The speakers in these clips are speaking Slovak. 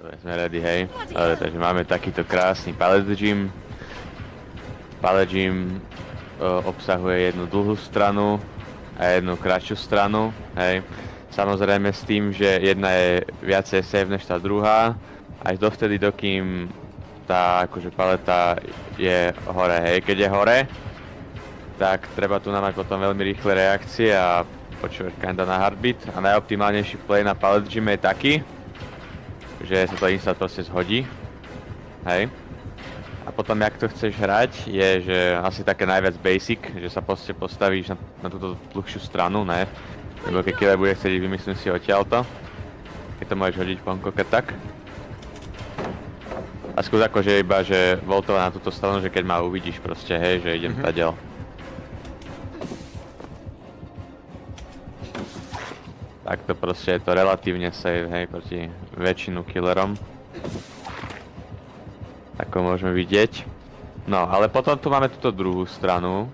Dobre, sme ready, hej. Dobre, takže máme takýto krásny pallet gym. Pallet gym obsahuje jednu dlhú stranu a jednu kratšiu stranu, hej. Samozrejme s tým, že jedna je viacej safe než tá druhá, až dovtedy, dokým tá akože paleta je hore, hej. Keď je hore, tak treba tu mať potom veľmi rýchle reakcie a počúvať kinda na heartbeat. A najoptimálnejší play na pallet gym je taký, že sa to instant proste zhodí, hej. A potom, jak to chceš hrať, je, že asi také najviac basic, že sa proste postavíš na túto dlhšiu stranu, ne? Lebo keď killer bude chcieť, vymyslím si odtiaľto. Keď to môžeš hodiť ponkoke tak. A skús akože iba, že voltovať na túto stranu, že keď ma uvidíš proste, hej, že idem tadiaľ. Takto proste je to relatívne safe, hej, proti väčšinu killerom. Ako môžeme vidieť. No, ale potom tu máme túto druhú stranu,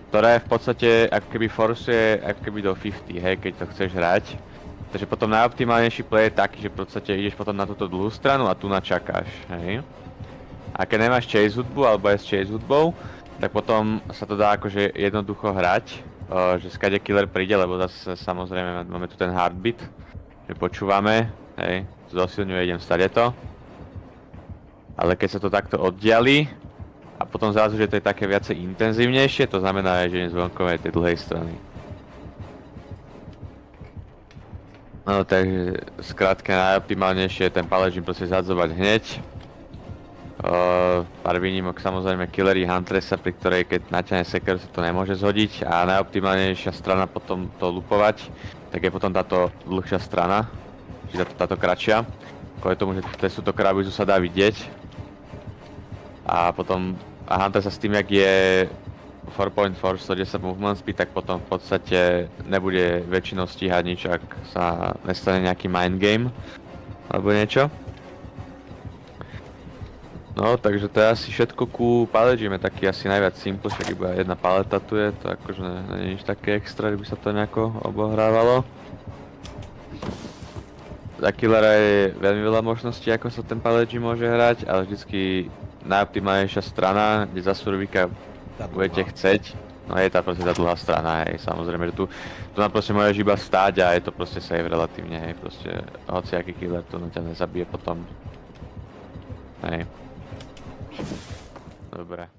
ktorá je v podstate, ako keby forcuje, ako keby do 50, hej, keď to chceš hrať. Takže potom najoptimálnejší play je taký, že v podstate ideš potom na túto druhú stranu a tu načakáš, hej. A keď nemáš chase hudbu, alebo aj s chase hudbou, tak potom sa to dá akože jednoducho hrať, že skade killer príde, lebo zase samozrejme máme tu ten heartbeat, že počúvame, hej, zosilňuje, idem stade to. Ale keď sa to takto oddiali a potom zrazu, že to je také viacej intenzívnejšie, to znamená, že idem z vonkovej tej dlhej strany. No takže skrátka najoptimálnejšie je ten pallet gym proste zhadzovať hneď. Pár výnimok samozrejme killery Huntressa, pri ktorej keď naťahne seker sa to nemôže zhodiť a najoptimálnejšia strana potom to lupovať, tak je potom táto dlhšia strana, čiže táto kratšia. Kvôli tomu, že túto krabicu sa dá vidieť. A potom Hunter sa s tým, jak je 4.4 110 movement speed, tak potom v podstate nebude väčšinou stíhať nič, ak sa nestane nejaký mind game alebo niečo. No, takže to je asi všetko ku pallet gym, je taký asi najviac simple, však iba jedna paleta tu je, to akože nie je nič také extra, že by sa to nejako obohrávalo. Za killera je veľmi veľa možností, ako sa ten pallet gym môže hrať, ale vždycky najoptimálnejšia strana, kde za survika budete chceť, no je tá proste tá dlhá strana, hej, samozrejme, že tu na proste môžeš iba stáť a je to proste safe relatívne, hej, proste hociaký killer to ťa nezabije potom, hej. Dobre.